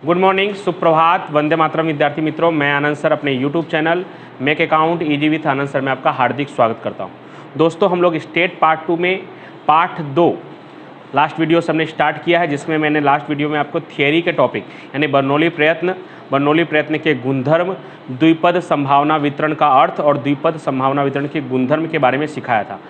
Good morning, सुप्रभात, वंदे मातरम विद्यार्थी मित्रों। मैं आनंद सर अपने YouTube channel make account easy with Anand sir में आपका हार्दिक स्वागत करता हूं। दोस्तों, हम लोग स्टेट पार्ट 2 में पार्ट 2 लास्ट वीडियो से हमने स्टार्ट किया है, जिसमें मैंने लास्ट वीडियो में आपको थियरी के टॉपिक यानी बर्नौली प्रयत्न के गुणधर्म, द्विपद संभावना वितरण का अर्थ और द्विपद संभावना वितरण के गुणधर्म के बारे में सिखाया था।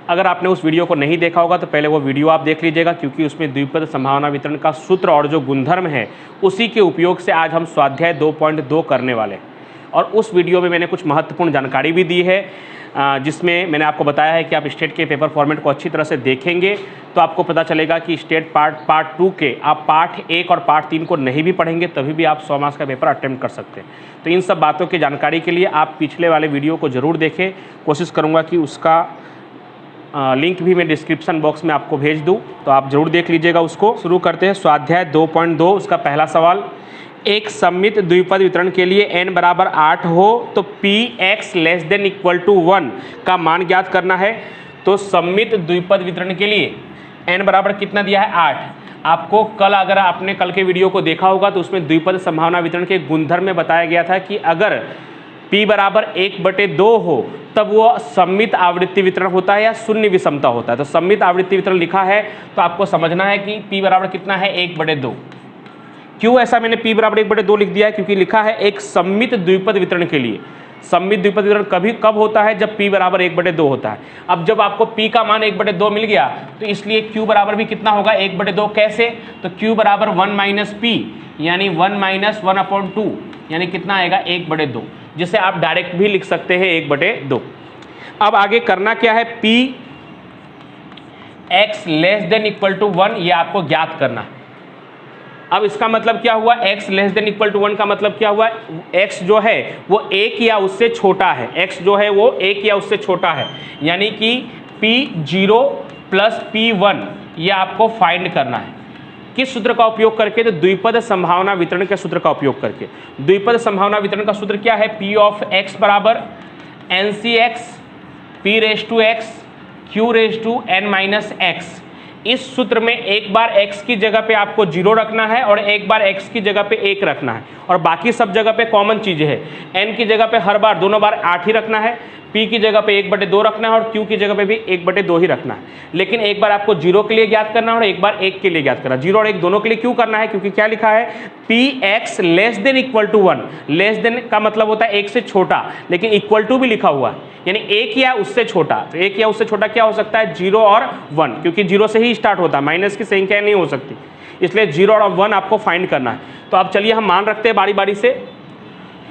अगर आपने उस वीडियो को नहीं देखा होगा तो पहले वो वीडियो आप देख लीजिएगा, क्योंकि उसमें द्विपद संभावना वितरण का सूत्र और जो गुणधर्म है उसी के उपयोग से आज हम स्वाध्याय 2.2 करने वाले हैं। और उस वीडियो में मैंने कुछ महत्वपूर्ण जानकारी भी दी है, जिसमें मैंने आपको बताया है कि आप स्टेट के पेपर फॉर्मेट को अच्छी तरह से देखेंगे तो आपको पता चलेगा कि स्टेट पार्ट 2 के आप पार्ट 1 और पार्ट 3 को नहीं भी पढ़ेंगे तभी भी आप 100 मार्क्स का पेपर अटेम्प्ट कर सकते हैं। तो इन सब बातों की जानकारी के लिए आप पिछले वाले वीडियो को ज़रूर देखें। कोशिश करूँगा कि उसका लिंक भी मैं डिस्क्रिप्शन बॉक्स में आपको भेज दूं, तो आप जरूर देख लीजिएगा उसको। शुरू करते हैं स्वाध्याय 2.2। उसका पहला सवाल, एक सममित द्विपद वितरण के लिए n बराबर 8 हो तो px less than equal to 1 का मान ज्ञात करना है। तो सममित द्विपद वितरण के लिए n बराबर कितना दिया है? 8। आपको अगर आपने कल के वीडियो को देखा होगा तो उसमें द्विपद संभावना वितरण के गुणधर्म में बताया गया था कि अगर p बराबर 1/2 हो तब वो सममित आवृत्ति वितरण होता है या शून्य विषमता होता है। तो सममित आवृत्ति वितरण लिखा है तो आपको समझना है कि p बराबर कितना है? 1/2। क्यों ऐसा मैंने p बराबर 1/2 लिख दिया है? क्योंकि लिखा है एक सममित द्विपद वितरण के लिए। सममित द्विपद वितरण कब होता है? जब p बराबर 1/2 होता है। अब जब आपको p का मान 1/2 मिल गया तो इसलिए q बराबर भी कितना होगा? 1/2। कैसे? तो q बराबर 1 - p यानी 1 - 1/2 यानी कितना आएगा? 1/2, जिसे आप डायरेक्ट भी लिख सकते हैं 1/2। अब आगे करना क्या है? p x less than equal to 1 ये आपको ज्ञात करना है। अब इसका मतलब क्या हुआ? x less than equal to 1 का मतलब क्या हुआ? x जो है वो 1 या उससे छोटा है। x जो है वो 1 या उससे छोटा है, यानी कि p0 + p1 ये आपको फाइंड करना है। किस सूत्र का उपयोग करके? तो द्विपद संभावना वितरण के सूत्र का उपयोग करके। द्विपद संभावना वितरण का सूत्र क्या है? p ऑफ x बराबर NCx p⁻x q⁻n-x। इस सूत्र में एक बार x की जगह पे आपको 0 रखना है और एक बार x की जगह पे 1 रखना है, और बाकी सब जगह पे कॉमन चीज़ है। n की जगह पे हर बार दोनों बार 8 ही रखना है, p की जगह पे 1/2 रखना है और q की जगह पे भी 1/2 ही रखना है। लेकिन एक बार आपको 0 के लिए ज्ञात करना है और एक बार 1 के लिए ज्ञात करना है। 0 और 1 दोनों के लिए क्यों करना है? क्योंकि क्या लिखा है? px less than equal to 1। Less than का मतलब होता है 1 से छोटा, लेकिन इक्वल टू भी लिखा हुआ है, यानी 1 या उससे छोटा। तो 1 या उससे छोटा क्या हो सकता है? 0 और 1, क्योंकि 0 से ही स्टार्ट होता है, माइनस की संख्या नहीं हो सकती, इसलिए 0 और 1 आपको फाइंड करना है। तो अब चलिए हम मान रखते हैं बारी बारी से,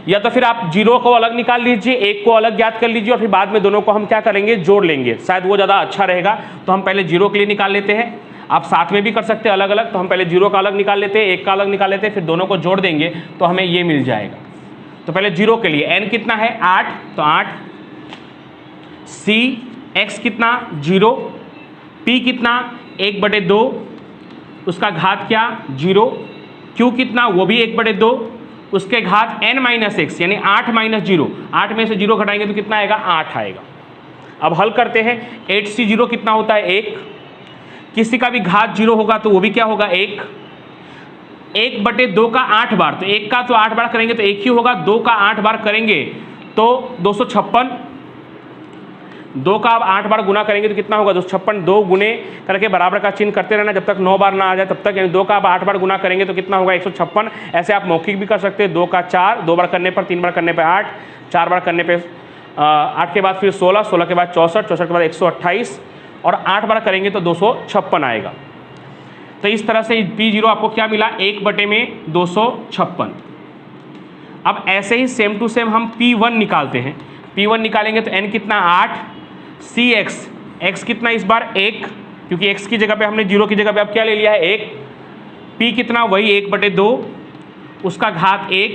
या तो फिर आप 0 को अलग निकाल लीजिए, 1 को अलग ज्ञात कर लीजिए और फिर बाद में दोनों को हम क्या करेंगे? जोड़ लेंगे, शायद वो ज़्यादा अच्छा रहेगा। तो हम पहले 0 के लिए निकाल लेते हैं, आप साथ में भी कर सकते हैं अलग अलग। तो हम पहले 0 का अलग निकाल लेते हैं, 1 का अलग निकाल लेते हैं, फिर दोनों को जोड़ देंगे तो हमें ये मिल जाएगा। तो पहले 0 के लिए n कितना है? 8, तो 8। c x कितना? 0। p कितना? 1/2, उसका घात क्या? 0। q कितना? वो भी 1/2, उसके घात n-x यानी 8 - 0। 8 में से 0 घटाएंगे तो कितना आएगा? 8 आएगा। अब हल करते हैं। 8c0 कितना होता है? 1। किसी का भी घात 0 होगा तो वो भी क्या होगा? 1। 1/2 का 8 बार, तो 1 का तो 8 बार करेंगे तो 1 ही होगा। 2 का 8 बार करेंगे तो 256। 2 का आप 8 बार गुना करेंगे तो कितना होगा? 256। 2 गुने करके बराबर का चिन्ह करते रहना जब तक 9 बार ना आ जाए तब तक, यानी 2 का आप 8 बार गुना करेंगे तो कितना होगा? 156। ऐसे आप मौखिक भी कर सकते हैं। 2 का 4, 2 बार करने पर, 3 बार करने पर 8, 4 बार करने पर 8 के बाद फिर 16, 16 के बाद 64, 64 के बाद 128 और 8 बार करेंगे तो 256 आएगा। तो इस तरह से p0 आपको क्या मिला? 1/256। अब ऐसे ही सेम टू सेम हम p1 निकालते हैं। p1 निकालेंगे तो n कितना? 8। cx, x कितना इस बार? 1, क्योंकि x की जगह पे हमने 0 की जगह पे अब क्या ले लिया है? 1। p कितना? वही 1/2, उसका घात 1,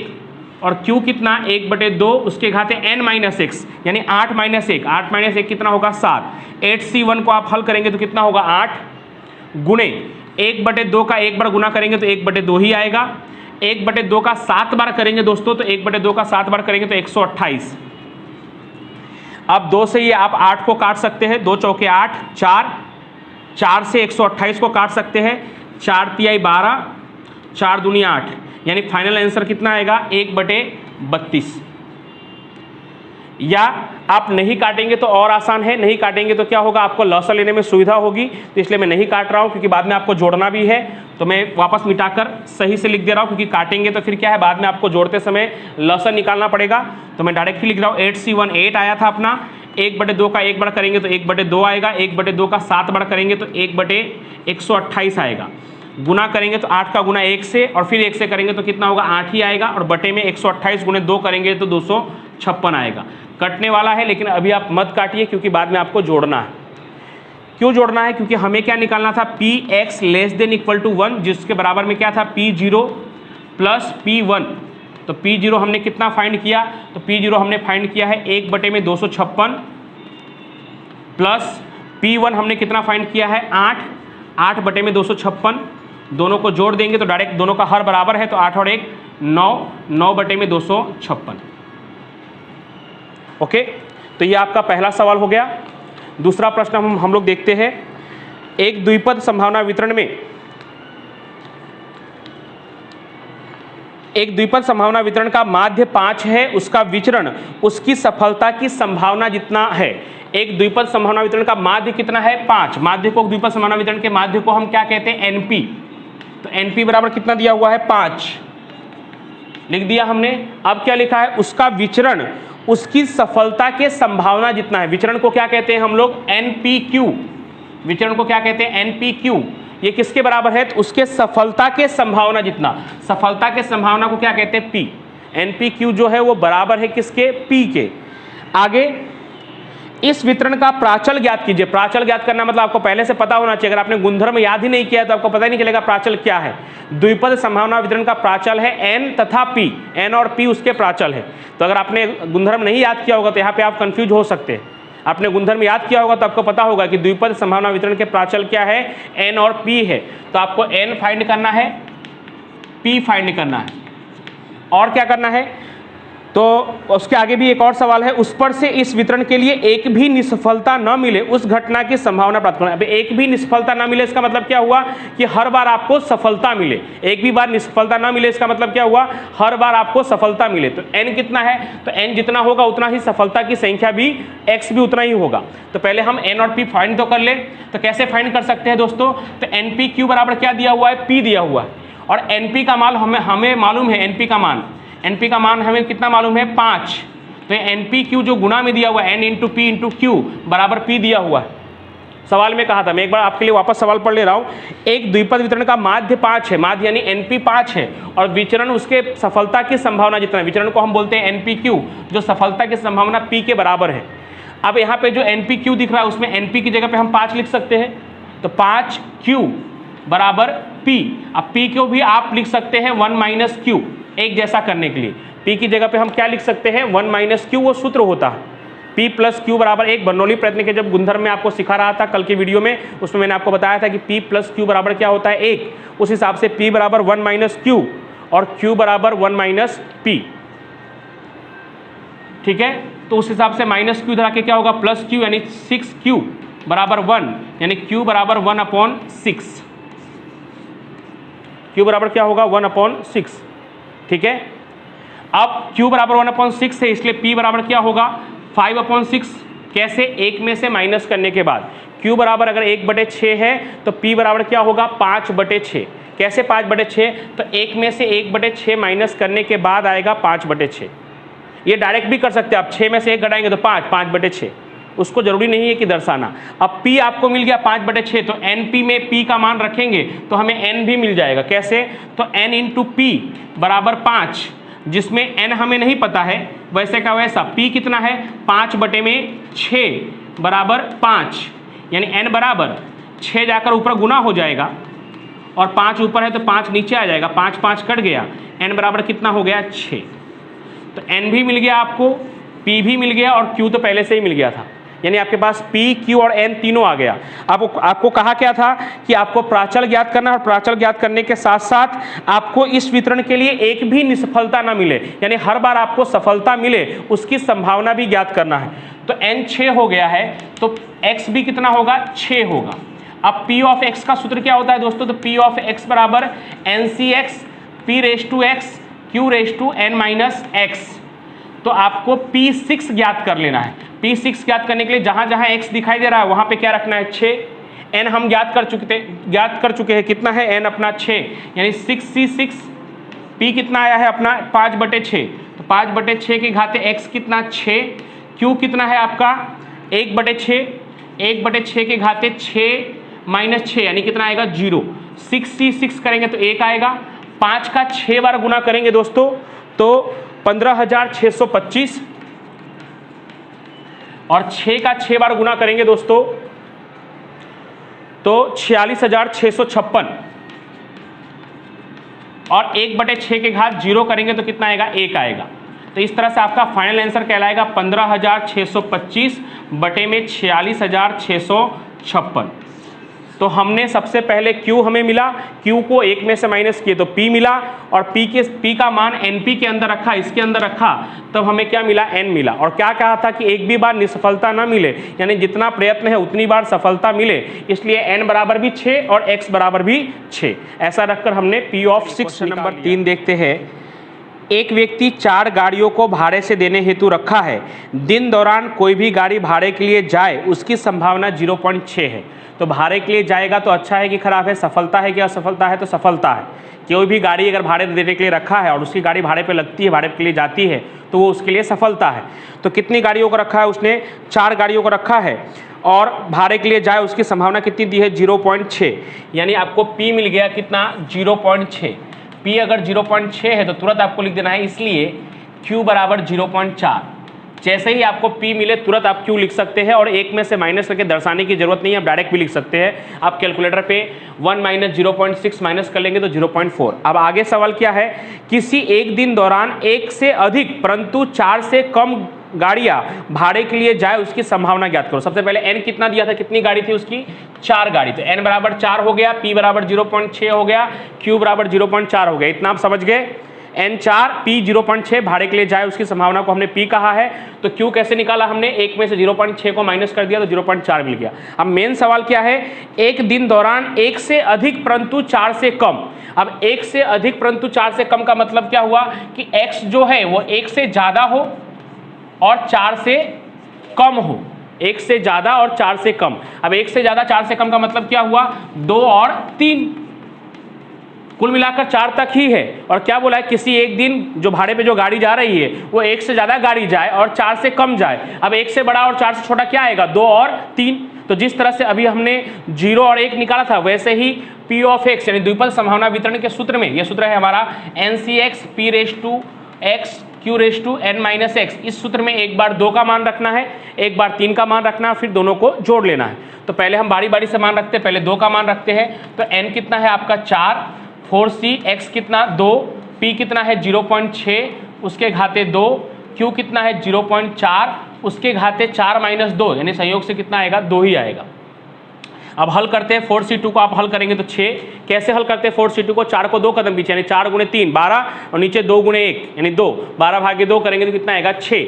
और q कितना? 1/2, उसके घात है n-x यानी 8 - 1। 8 - 1 कितना होगा? 7। 8c1 को आप हल करेंगे तो कितना होगा? 8 गुणे 1/2 का 1 बार गुना करेंगे तो 1/2 ही आएगा। 1/2 का 7 बार करेंगे दोस्तों, तो 1/2 का 7 बार करेंगे तो 128। अब 2 से ये आप 8 को काट सकते हैं, 2 चौके 8, 4 से 128 को काट सकते हैं, 4 तिहाई 12, 4 दूनी 8, यानी फाइनल आंसर कितना आएगा 1/32। या आप नहीं काटेंगे तो और आसान है, नहीं काटेंगे तो क्या होगा, आपको लॉसा लेने में सुविधा होगी, तो इसलिए मैं नहीं काट रहा हूं क्योंकि बाद में आपको जोड़ना भी है। तो मैं वापस मिटाकर सही से लिख दे रहा हूं, क्योंकि काटेंगे तो फिर क्या है, बाद में आपको जोड़ते समय लॉसा निकालना पड़ेगा। तो मैं डायरेक्ट ही लिख रहा हूं 8C18 आया था अपना, 1/2 का 1 बार करेंगे तो 1/2 आएगा, 1/2 का 7 बार करेंगे तो 1/128 आएगा। गुना करेंगे तो 8 का गुना 1 से और फिर 1 से करेंगे तो कितना होगा 8 ही आएगा, और बटे में 128 गुणे 2 करेंगे तो 256 आएगा। कटने वाला है, लेकिन अभी आप मत काटिए क्योंकि बाद में आपको जोड़ना है। क्यों जोड़ना है, क्योंकि हमें क्या निकालना था, Px < 1, जिसके बराबर में क्या था P0 प्लस P1। तो P0 हमने कितना फाइंड किया, तो P0 हमने फाइंड किया है 1/256 प्लस P1 हमने कितना फाइंड किया है 8/256। दोनों को जोड़ देंगे तो डायरेक्ट दोनों का हर बराबर है, तो 8 और 1 9, 9/256। ओके, तो ये आपका पहला सवाल हो गया। दूसरा प्रश्न हम लोग देखते हैं। एक द्विपद संभावना वितरण में, एक द्विपद संभावना वितरण का माध्य 5 है, उसका विचरण उसकी सफलता की संभावना जितना है। एक द्विपद संभावना वितरण का माध्य कितना है 5। माध्य को, द्विपद संभावना वितरण के माध्य को हम क्या कहते हैं NP। तो NP बराबर कितना दिया हुआ है 5, लिख दिया हमने। अब क्या लिखा है, उसका विचरण उसकी सफलता के संभावना जितना है। विचरण को क्या कहते हैं हम लोग NPQ। विचरण को क्या कहते हैं NPQ। ये किसके बराबर है, तो उसके सफलता के संभावना जितना। सफलता के संभावना को क्या कहते हैं P। NPQ जो है वो बराबर है किसके, P के। आगे इस वितरण का प्राचल ज्ञात कीजिए। प्राचल ज्ञात करना मतलब आपको पहले से पता होना चाहिए। अगर आपने गुणधर्म याद ही नहीं किया तो आपको पता ही नहीं चलेगा प्राचल क्या है। द्विपद संभावना वितरण का प्राचल है N तथा P, N और P उसके प्राचल है। तो अगर आपने गुणधर्म नहीं याद किया होगा तो यहाँ पे आप कंफ्यूज हो सकते हैं। आपने गुणधर्म याद किया होगा तो आपको पता होगा कि द्विपद संभावना वितरण के प्राचल क्या है, N और P है। तो आपको N फाइंड करना है, P फाइंड करना है, और क्या करना है। तो उसके आगे भी एक और सवाल है, उस पर से इस वितरण के लिए एक भी निष्फलता न मिले उस घटना की संभावना प्राप्त करना। अब एक भी निष्फलता न मिले इसका मतलब क्या हुआ कि हर बार आपको सफलता मिले। एक भी बार निष्फलता न मिले इसका मतलब क्या हुआ, हर बार आपको सफलता मिले। तो n कितना है, तो n जितना होगा उतना ही सफलता की संख्या भी x भी उतना ही होगा। तो पहले हम n और p फाइंड तो कर ले। तो कैसे फाइंड कर सकते हैं दोस्तों, तो NPQ बराबर क्या दिया हुआ है, p दिया हुआ है, और NP का मान हमें मालूम है। NP का मान हमें कितना मालूम है 5। तो NPQ जो गुणा में दिया हुआ है N × P × Q बराबर P दिया हुआ है। सवाल में कहा था, मैं एक बार आपके लिए वापस सवाल पढ़ ले रहा हूँ। एक द्विपद वितरण का माध्य 5 है, माध्य यानी NP 5 है, और विचरण उसके सफलता की संभावना जितना। विचरण को हम बोलते हैं NPQ, जो सफलता की संभावना P के बराबर है। अब यहाँ पे जो NPQ दिख रहा है उसमें NP की जगह पे हम 5 लिख सकते हैं। तो 5Q बराबर P। अब P को भी आप लिख सकते हैं 1 - Q, एक जैसा करने के लिए। P की जगह पे हम क्या लिख सकते हैं 1 - Q, वो सूत्र होता है P + Q बराबर 1। बर्नौली प्रयत्न के जब गुणधर्म में आपको सिखा रहा था कल की वीडियो में, उसमें मैंने आपको बताया था कि P + Q बराबर क्या होता है 1। उस हिसाब से P बराबर 1 - Q और Q बराबर 1 - P। ठीक है, तो उस हिसाब से -Q इधर आके क्या होगा +Q, यानी 6Q बराबर 1, यानी Q बराबर 1/6। Q बराबर क्या होगा 1/6। ठीक है, अब Q बराबर 1/6 है, इसलिए P बराबर क्या होगा 5/6। कैसे, एक में से माइनस करने के बाद। Q बराबर अगर 1/6 है तो P बराबर क्या होगा 5/6। कैसे 5/6, तो एक में से 1/6 माइनस करने के बाद आएगा 5/6। ये डायरेक्ट भी कर सकते हैं आप, 6 में से 1 घटाएंगे तो 5/6। उसको जरूरी नहीं है कि दर्शाना। अब P आपको मिल गया 5/6, तो NP में P का मान रखेंगे तो हमें N भी मिल जाएगा। कैसे, तो N × P बराबर 5, जिसमें N हमें नहीं पता है, वैसे का वैसा। P कितना है 5/6 बराबर 5, यानी N बराबर 6 जाकर ऊपर गुना हो जाएगा, और 5 ऊपर है तो 5 नीचे आ जाएगा, 5 5 कट गया, N बराबर कितना हो गया 6। तो N भी मिल गया आपको, P भी मिल गया, और Q तो पहले से ही मिल गया था, यानी आपके पास P, Q और N तीनों आ गया। आपको कहा क्या था कि आपको प्राचल ज्ञात करना है, और प्राचल ज्ञात करने के साथ साथ आपको इस वितरण के लिए एक भी निष्फलता ना मिले, यानी हर बार आपको सफलता मिले उसकी संभावना भी ज्ञात करना है। तो N 6 हो गया है, तो X भी कितना होगा 6 होगा। अब P of X का सूत्र क्या होता है दोस्तों, तो P of X बराबर NCX p raise to x q raise to n minus x। तो आपको P6 ज्ञात कर लेना है। P6 ज्ञात करने के लिए जहां जहां x दिखाई दे रहा है वहां पे क्या रखना है 6। n हम ज्ञात कर चुके हैं कितना है n अपना 6, यानी 6c6। p कितना आया है अपना 5/6, तो 5/6 के घाते x कितना 6, q कितना है आपका 1/6, 1/6 के घाते 6 माइनस 6 यानी कितना आएगा 0। 6c6 करेंगे तो 1 आएगा। 5 का 6 बार गुना करेंगे दोस्तों तो 15,625, और 6 का 6 बार गुना करेंगे दोस्तों तो 46,656, और 1/6 के घात 0 करेंगे तो कितना आएगा 1 आएगा। तो इस तरह से आपका फाइनल आंसर कहलाएगा 15,625 बटे में 46,656। तो हमने सबसे पहले Q हमें मिला, Q को 1 में से माइनस किए तो P मिला, और P का मान NP के अंदर रखा, इसके अंदर रखा, तब हमें क्या मिला N मिला। और क्या कहा था कि एक भी बार निसफलता ना मिले, यानी जितना प्रयत्न है उतनी बार सफलता मिले, इसलिए N बराबर भी 6 और X बराबर भी 6। ऐसा रखकर हमने P ऑफ 6 नंबर 3 देखते हैं। एक व्यक्ति 4 गाड़ियों को भाड़े से देने हेतु रखा है। दिन दौरान कोई भी गाड़ी भाड़े के लिए जाए उसकी संभावना 0.6 है। तो भाड़े के लिए जाएगा तो अच्छा है कि खराब है, सफलता है कि असफलता है, तो सफलता है। कोई भी गाड़ी अगर भाड़े देने के लिए रखा है और उसकी गाड़ी भाड़े पे लगती है, भाड़े के लिए जाती है, तो वो उसके लिए सफलता है। तो कितनी गाड़ियों को रखा है उसने, 4 गाड़ियों को रखा है, और भाड़े के लिए जाए उसकी संभावना कितनी दी है 0.6, यानी आपको P मिल गया कितना 0.6। P अगर 0.6 है तो तुरंत आपको लिख देना है, इसलिए Q बराबर 0.4। जैसे ही आपको P मिले तुरंत आप Q लिख सकते हैं, और 1 में से माइनस करके दर्शाने की जरूरत नहीं है, आप डायरेक्ट भी लिख सकते हैं। आप कैलकुलेटर पे 1 माइनस 0.6 माइनस कर लेंगे तो 0.4। अब आगे सवाल क्या है, किसी एक दिन दौरान 1 से अधिक परंतु 4 से कम गाड़ियां भाड़े के लिए जाए उसकी संभावना ज्ञात करो। सबसे पहले n कितना दिया था, कितनी गाड़ी थी उसकी 4 गाड़ी, तो n बराबर 4 हो गया, P बराबर 0.6 हो गया, Q बराबर 0.4 हो गया। इतना आप समझ गए। n 4 P 0.6 भाड़े के लिए जाए उसकी संभावना को हमने P कहा है। तो Q कैसे निकाला हमने, 1 में से 0.6 को माइनस कर दिया तो 0.4 मिल गया। अब मेन सवाल क्या है, एक दिन दौरान 1 से अधिक परंतु 4 से कम। अब 1 से अधिक परंतु 4 से कम का मतलब क्या हुआ कि x जो है वो 1 से ज्यादा हो और 4 से कम हो, 1 से ज्यादा और 4 से कम। अब 1 से ज्यादा 4 से कम का मतलब क्या हुआ, 2 और 3, कुल मिलाकर 4 तक ही है। और क्या बोला है, किसी एक दिन जो भाड़े पे जो गाड़ी जा रही है वो 1 से ज्यादा गाड़ी जाए और 4 से कम जाए। अब 1 से बड़ा और 4 से छोटा क्या आएगा, 2 और 3। तो जिस तरह से अभी हमने 0 और 1 निकाला था, वैसे ही P ऑफ x यानी द्विपद संभावना वितरण के सूत्र में, यह सूत्र है हमारा NCx P raise to x Q raise to n minus x। इस सूत्र में एक बार 2 का मान रखना है, एक बार 3 का मान रखना है, फिर दोनों को जोड़ लेना है। तो पहले हम बारी बारी से मान रखते हैं, पहले 2 का मान रखते हैं। तो n कितना है आपका 4, 4c, x कितना 2, p कितना है 0.6 उसके घाते 2, q कितना है 0.4 उसके घाते 4 माइनस 2, यानी संयोग से कितना आएगा 2 ही आएगा। अब हल करते हैं 4c2 को, आप हल करेंगे तो 6। कैसे हल करते हैं 4c2 को, 4 को 2 कदम पीछे, यानी 4 गुणे 3 12, और नीचे 2 गुणे 1 यानी 2, 12 भागे 2 करेंगे तो कितना आएगा 6।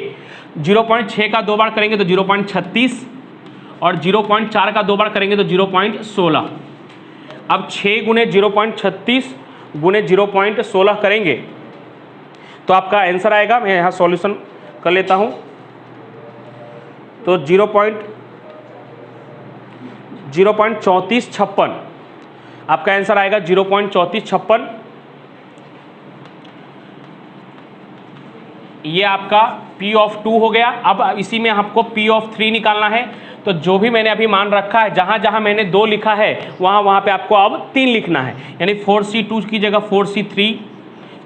0.6 का 2 बार करेंगे तो 0.36, और 0.4 का 2 बार करेंगे तो 0.16। अब 6 गुणे 0.36 गुणे 0.16 करेंगे तो आपका आंसर आएगा, मैं यहाँ सॉल्यूशन कर लेता हूँ। तो 0.3456 आपका आंसर आएगा, 0.3456। ये आपका P ऑफ 2 हो गया। अब इसी में आपको P ऑफ 3 निकालना है। तो जो भी मैंने अभी मान रखा है, जहां जहां मैंने 2 लिखा है वहां पे आपको अब 3 लिखना है, यानी 4c2 की जगह 4c3,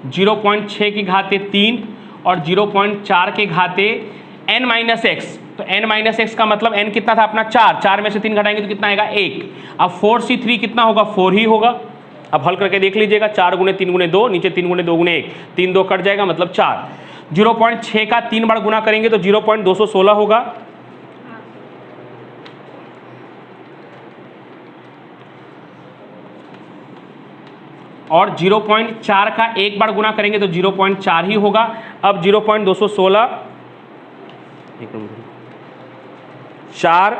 0.6 की घाते 3 और 0.4 के घाते n माइनस एक्स। तो n माइनस एक्स का मतलब n कितना था अपना 4, 4 में से 3 घटाएंगे तो कितना आएगा 1। अब 4c3 कितना होगा 4 ही होगा। अब हल करके देख लीजिएगा, 4 गुणे 3 गुणे 2, नीचे 3 गुणे 2 गुणे 1, 3 2 कट जाएगा मतलब 4। 0.6 का 3 बार गुना करेंगे तो 0.216 होगा। और 0.4 का 1 बार गुना करेंगे तो 0.4 ही होगा। अब 0.216 4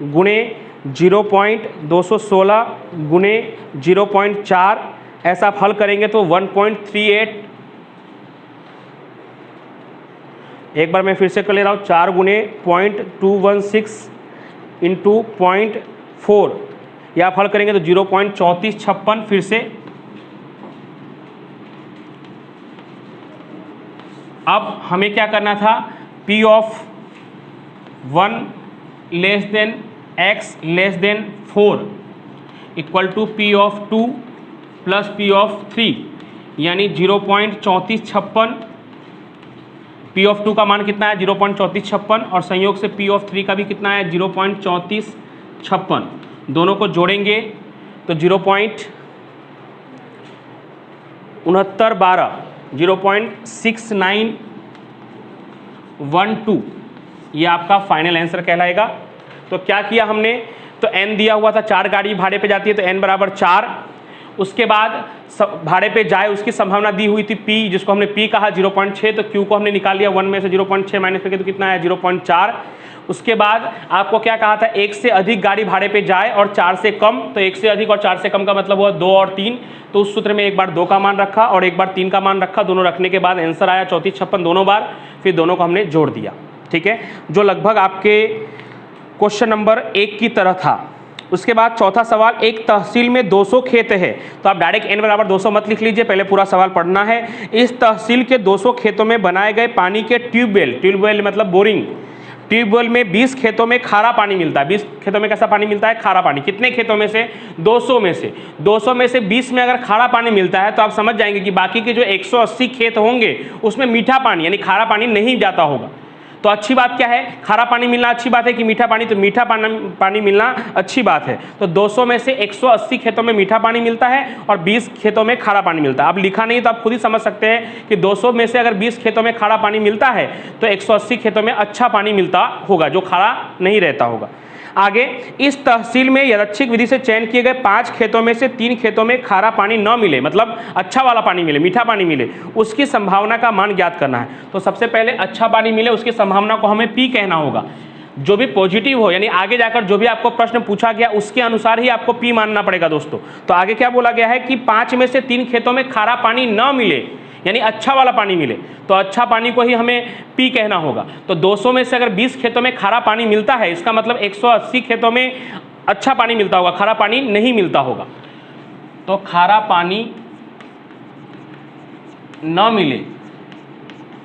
गुणे 0.216 गुणे 0.4 ऐसा आप हल करेंगे तो 1.38, एक बार मैं फिर से कर ले रहा हूँ, 4 गुने 0.216 इंटू 0.4, या आप हल करेंगे तो 0.3456 फिर से। अब हमें क्या करना था, P of 1 less than x less than 4 equal to P of 2 plus P of 3, यानी 0.3456। P ऑफ 2 का मान कितना है 0.3456 और संयोग से P ऑफ 3 का भी कितना है 0.3456। दोनों को जोड़ेंगे तो 0.6912 0.6912 ये आपका फाइनल आंसर कहलाएगा। तो क्या किया हमने, तो n दिया हुआ था, 4 गाड़ी भाड़े पे जाती है तो n बराबर 4, उसके बाद भाड़े पे जाए उसकी संभावना दी हुई थी P, जिसको हमने P कहा 0.6, तो Q को हमने निकाल लिया 1 में से 0.6 माइनस करके, तो कितना है 0.4। उसके बाद आपको क्या कहा था, 1 से अधिक गाड़ी भाड़े पे जाए और 4 से कम, तो 1 से अधिक और 4 से कम का मतलब हुआ 2 और 3, तो उस सूत्र में एक बार 2 का मान रखा और एक बार 3 का मान रखा, दोनों रखने के बाद आंसर आया 3456 दोनों बार, फिर दोनों को हमने जोड़ दिया। ठीक है, जो लगभग आपके क्वेश्चन नंबर 1 की तरह था। उसके बाद चौथा सवाल, एक तहसील में 200 खेत है, तो आप डायरेक्ट n बराबर 200 मत लिख लीजिए, पहले पूरा सवाल पढ़ना है। इस तहसील के 200 खेतों में बनाए गए पानी के ट्यूबवेल, ट्यूबवेल मतलब बोरिंग, ट्यूबवेल में 20 खेतों में खारा पानी मिलता है। 20 खेतों में कैसा पानी मिलता है, खारा पानी। कितने खेतों में से, 200 में से। 200 में से 20 में अगर खारा पानी मिलता है तो आप समझ जाएंगे कि बाकी के जो 180 खेत होंगे उसमें मीठा पानी यानी खारा पानी नहीं जाता होगा। तो अच्छी बात क्या है, खारा पानी मिलना अच्छी बात है कि मीठा पानी, तो मीठा पानी मिलना अच्छी बात है। तो 200 में से 180 खेतों में मीठा पानी मिलता है और 20 खेतों में खारा पानी मिलता है। अब लिखा नहीं तो आप खुद ही समझ सकते हैं कि 200 में से अगर 20 खेतों में खारा पानी मिलता है तो 180 खेतों में अच्छा पानी मिलता होगा जो खारा नहीं रहता होगा। आगे, इस तहसील में यादृच्छिक विधि से चयन किए गए 5 खेतों में से 3 खेतों में खारा पानी न मिले, मतलब अच्छा वाला पानी मिले, मीठा पानी मिले, उसकी संभावना का मान ज्ञात करना है। तो सबसे पहले अच्छा पानी मिले उसकी संभावना को हमें P कहना होगा। जो भी पॉजिटिव हो यानी आगे जाकर जो भी आपको प्रश्न पूछा गया उसके अनुसार ही आपको P मानना पड़ेगा दोस्तों। तो आगे क्या बोला गया है कि 5 में से 3 खेतों में खारा पानी न मिले यानी अच्छा वाला पानी मिले, तो अच्छा पानी को ही हमें P कहना होगा। तो 200 में से अगर 20 खेतों में खारा पानी मिलता है, इसका मतलब 180 खेतों में अच्छा पानी मिलता होगा, खारा पानी नहीं मिलता होगा। तो खारा पानी न मिले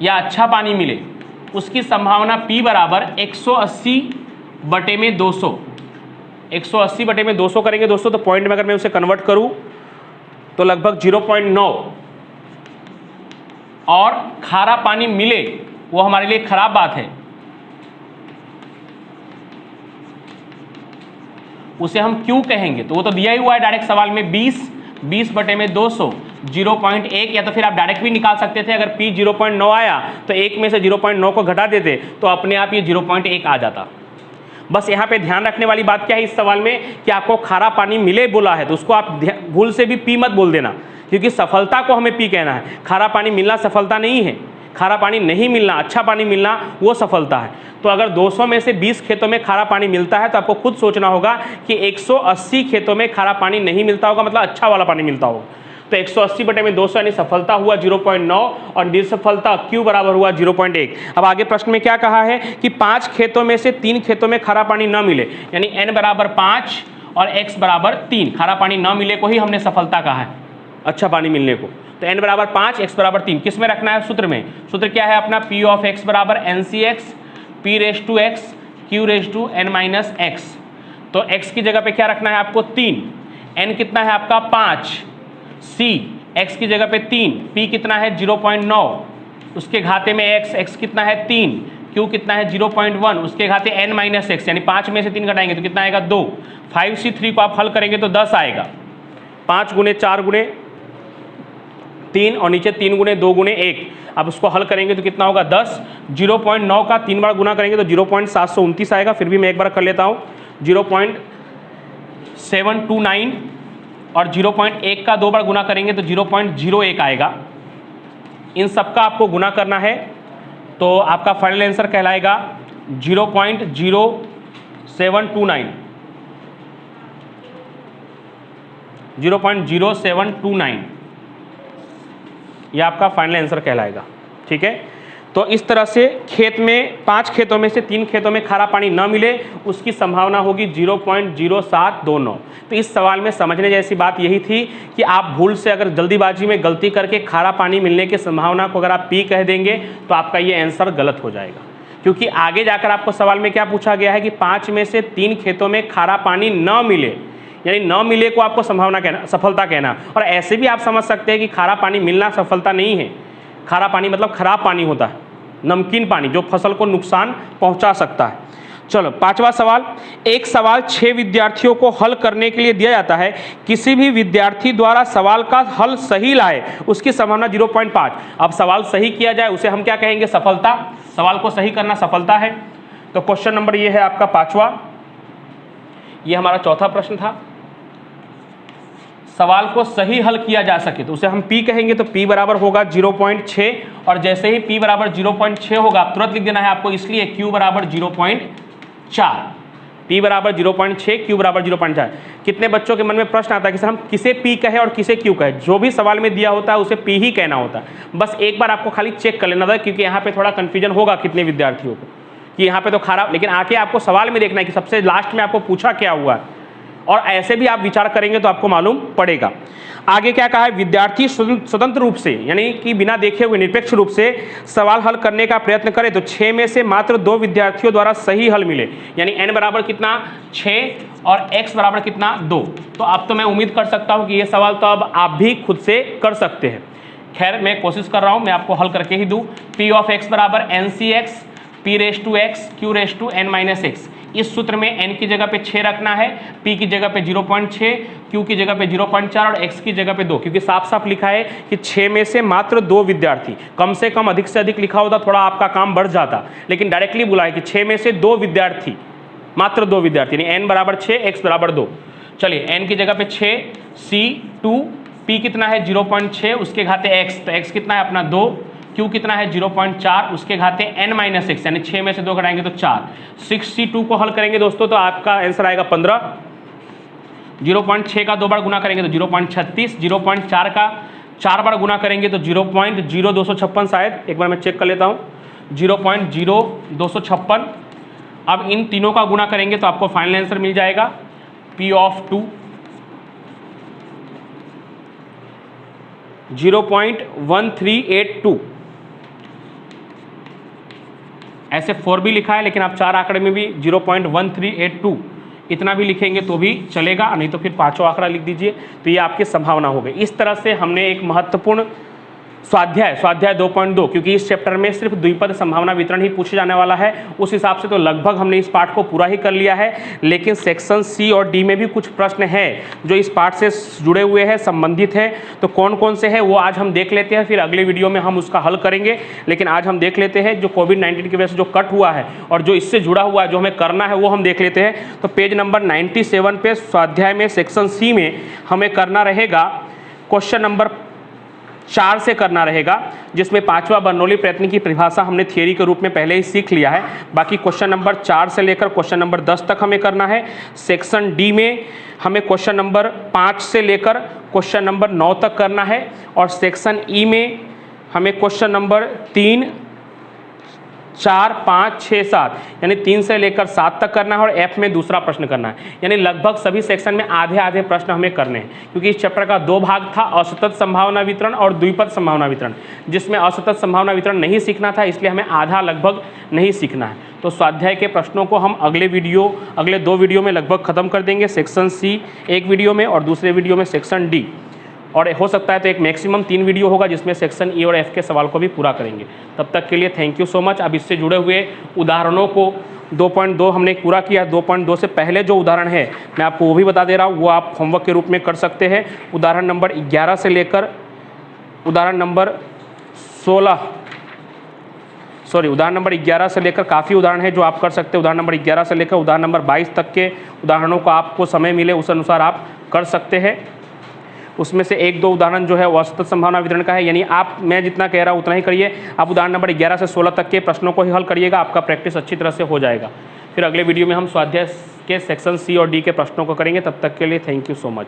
या अच्छा पानी मिले उसकी संभावना P बराबर 180 बटे में 200। 180 बटे में 200 करेंगे दोस्तों, तो पॉइंट में अगर मैं उसे कन्वर्ट करूं तो लगभग 0.9, और खारा पानी मिले वो हमारे लिए खराब बात है, उसे हम क्यों कहेंगे, तो वो तो दिया ही हुआ है डायरेक्ट सवाल में 20 बटे में 200 0.1, या तो फिर आप डायरेक्ट भी निकाल सकते थे। अगर P 0.9 आया तो 1 में से 0.9 को घटा देते तो अपने आप ये 0.1 आ जाता। बस यहाँ पे ध्यान रखने वाली बात क्या है इस सवाल में कि आपको खारा पानी मिले बोला है तो उसको आप भूल से भी P मत बोल देना, क्योंकि सफलता को हमें P कहना है। खारा पानी मिलना सफलता नहीं है, खारा पानी नहीं मिलना, अच्छा पानी मिलना वो सफलता है। तो अगर 200 में से 20 खेतों में खारा पानी मिलता है तो आपको खुद सोचना होगा कि 180 खेतों में खारा पानी नहीं मिलता होगा, मतलब अच्छा वाला पानी मिलता होगा। तो 180 बटे में 200 यानी सफलता हुआ 0.9 और निसफलता Q बराबर हुआ 0.1। अब आगे प्रश्न में क्या कहा है कि 5 खेतों में से 3 खेतों में खारा पानी न मिले, यानी n बराबर 5 और x बराबर 3, खारा पानी न मिले को ही हमने सफलता कहा है, अच्छा पानी मिलने को। तो n बराबर 5 x बराबर 3 किस में रखना है, सूत्र में। सूत्र क्या है अपना, P ऑफ x बराबर NCx P raise to x Q raise to n minus x। तो x की जगह पे क्या रखना है आपको 3, n कितना है आपका 5, C x की जगह पे 3, P कितना है 0.9, उसके घाते में x कितना है 3, Q कितना है 0.1, उसके घाते n माइनस x, यानी 5 में से 3 घटाएंगे तो कितना आएगा 2। 5C3 को आप हल करेंगे तो 10 आएगा, 5 गुने 4 गुने 3 और नीचे 3 गुने 2 गुने 1। अब उसको हल करेंगे तो कितना होगा 10। 0.9 का 3 बार गुना करेंगे तो 0.729 आएगा। फिर भी मैं एक बार कर लेता हूँ, 0.729 और 0.1 का 2 बार गुना करेंगे तो 0.01 आएगा। इन सब का आपको गुना करना है तो आपका फाइनल आंसर कहलाएगा 0.0729। 0.0729, यह आपका फाइनल आंसर कहलाएगा। ठीक है, तो इस तरह से खेत में 5 खेतों में से 3 खेतों में खारा पानी न मिले उसकी संभावना होगी 0.0729। तो इस सवाल में समझने जैसी बात यही थी कि आप भूल से अगर जल्दीबाजी में गलती करके खारा पानी मिलने की संभावना को अगर आप पी कह देंगे तो आपका ये आंसर गलत हो जाएगा, क्योंकि आगे जाकर आपको सवाल में क्या पूछा गया है कि 5 में से 3 खेतों में खारा पानी न मिले, यानी न मिले को आपको संभावना कहना, सफलता कहना। और ऐसे भी आप समझ सकते हैं कि खारा पानी मिलना सफलता नहीं है। खारा पानी मतलब खराब पानी होता है, नमकीन पानी जो फसल को नुकसान पहुंचा सकता है। चलो 5वां सवाल, एक सवाल 6 विद्यार्थियों को हल करने के लिए दिया जाता है, किसी भी विद्यार्थी द्वारा सवाल का हल सही लाए उसकी संभावना 0.5। अब सवाल सही किया जाए उसे हम क्या कहेंगे? सफलता। सवाल को सही करना सफलता है। तो क्वेश्चन नंबर ये है आपका 5वां, ये हमारा चौथा प्रश्न था। सवाल को सही हल किया जा सके तो उसे हम P कहेंगे, तो P बराबर होगा 0.6, और जैसे ही P बराबर 0.6 होगा तुरंत लिख देना है आपको, इसलिए Q बराबर 0.4। P बराबर 0.6, Q बराबर 0.4। कितने बच्चों के मन में प्रश्न आता है कि सर हम किसे P कहे और किसे Q कहे? जो भी सवाल में दिया होता है उसे P ही कहना होता है। बस एक बार आपको खाली चेक कर लेना था, क्योंकि यहाँ पे थोड़ा कन्फ्यूजन होगा कितने विद्यार्थियों को कि यहाँ पे तो खारा, लेकिन आके आपको सवाल में देखना है कि सबसे लास्ट में आपको पूछा क्या हुआ है, और ऐसे भी आप विचार करेंगे तो आपको मालूम पड़ेगा। आगे क्या कहा है? विद्यार्थी स्वतंत्र रूप से, यानी कि बिना देखे हुए निरपेक्ष रूप से सवाल हल करने का प्रयत्न करे तो 6 में से मात्र 2 विद्यार्थियों द्वारा सही हल मिले, यानी n बराबर कितना 6 और x बराबर कितना 2। तो अब तो मैं उम्मीद कर सकता हूं कि ये सवाल तो अब आप भी खुद से कर सकते हैं। खैर मैं कोशिश कर रहा हूं, मैं आपको हल करके ही दूं। P ऑफ x बराबर NCx P raise to x Q raise to n minus x। इस सूत्र में n की जगह पे 6 रखना है, p की जगह पे 0.6, q की जगह पे 0.4 और x की जगह पे 2, क्योंकि साफ साफ लिखा है कि 6 में से मात्र 2 विद्यार्थी। कम से कम अधिक से अधिक लिखा होता थोड़ा आपका काम बढ़ जाता, लेकिन डायरेक्टली बोला है कि 6 में से 2 विद्यार्थी, मात्र 2 विद्यार्थी, यानी n बराबर 6 x बराबर 2। चलिए n की जगह पे 6 c 2, p कितना है 0.6 उसके घाते x, तो x कितना है अपना 2, Q कितना है 0.4 उसके घाते n माइनस एक्स, यानी 6 में से 2 घटाएंगे तो 4। 6c2 को हल करेंगे दोस्तों तो आपका आंसर आएगा 15। 0.6 का 2 बार गुना करेंगे तो 0.36, 0.4 का 4 बार गुना करेंगे तो 0.0256, शायद एक बार मैं चेक कर लेता हूँ, 0.0256। अब इन तीनों का गुना करेंगे तो आपको फाइनल आंसर मिल जाएगा P ऑफ 2 0.1382। ऐसे 4 भी लिखा है, लेकिन आप 4 आंकड़े में भी 0.1382 इतना भी लिखेंगे तो भी चलेगा, नहीं तो फिर 5वां आंकड़ा लिख दीजिए, तो ये आपकी संभावना हो गई। इस तरह से हमने एक महत्वपूर्ण स्वाध्याय 2.2, क्योंकि इस चैप्टर में सिर्फ द्विपद संभावना वितरण ही पूछे जाने वाला है, उस हिसाब से तो लगभग हमने इस पार्ट को पूरा ही कर लिया है। लेकिन सेक्शन सी और डी में भी कुछ प्रश्न हैं जो इस पार्ट से जुड़े हुए हैं, संबंधित है, तो कौन कौन से हैं वो आज हम देख लेते हैं, फिर अगले वीडियो में हम उसका हल करेंगे। लेकिन आज हम देख लेते हैं जो कोविड-19 की वजह से जो कट हुआ है और जो इससे जुड़ा हुआ है, जो हमें करना है वो हम देख लेते हैं। तो पेज नंबर 97 पे स्वाध्याय में सेक्शन सी में हमें करना रहेगा क्वेश्चन नंबर 4 से करना रहेगा, जिसमें 5वां बर्नौली प्रयत्न की परिभाषा हमने थियरी के रूप में पहले ही सीख लिया है। बाकी क्वेश्चन नंबर 4 से लेकर क्वेश्चन नंबर 10 तक हमें करना है। सेक्शन डी में हमें क्वेश्चन नंबर 5 से लेकर क्वेश्चन नंबर 9 तक करना है, और सेक्शन ई में हमें क्वेश्चन नंबर 3, 4, 5, 6, 7 यानी 3 से लेकर 7 तक करना है, और एफ में दूसरा प्रश्न करना है। यानी लगभग सभी सेक्शन में आधे आधे प्रश्न हमें करने हैं, क्योंकि इस चैप्टर का 2 भाग था, असतत संभावना वितरण और द्विपद संभावना वितरण, जिसमें असतत संभावना वितरण नहीं सीखना था, इसलिए हमें आधा लगभग नहीं सीखना है। तो स्वाध्याय के प्रश्नों को हम अगले 2 वीडियो में लगभग खत्म कर देंगे। सेक्शन सी एक वीडियो में और दूसरे वीडियो में सेक्शन डी, और हो सकता है तो एक मैक्सिमम 3 वीडियो होगा जिसमें सेक्शन ई और एफ के सवाल को भी पूरा करेंगे। तब तक के लिए थैंक यू सो मच। अब इससे जुड़े हुए उदाहरणों को 2.2 हमने पूरा किया। 2.2 से पहले जो उदाहरण है मैं आपको वो भी बता दे रहा हूँ, वो आप होमवर्क के रूप में कर सकते हैं। उदाहरण नंबर 11 से लेकर उदाहरण नंबर 11 से लेकर काफ़ी उदाहरण है जो आप कर सकते हैं। उदाहरण नंबर 11 से लेकर उदाहरण नंबर 22 तक के उदाहरणों को आपको समय मिले उस अनुसार आप कर सकते हैं। उसमें से 1-2 उदाहरण जो है वो असतत संभावना वितरण का है, यानी आप मैं जितना कह रहा हूँ उतना ही करिए। आप उदाहरण नंबर 11 से 16 तक के प्रश्नों को ही हल करिएगा, आपका प्रैक्टिस अच्छी तरह से हो जाएगा। फिर अगले वीडियो में हम स्वाध्याय के सेक्शन सी और डी के प्रश्नों को करेंगे। तब तक के लिए थैंक यू सो मच।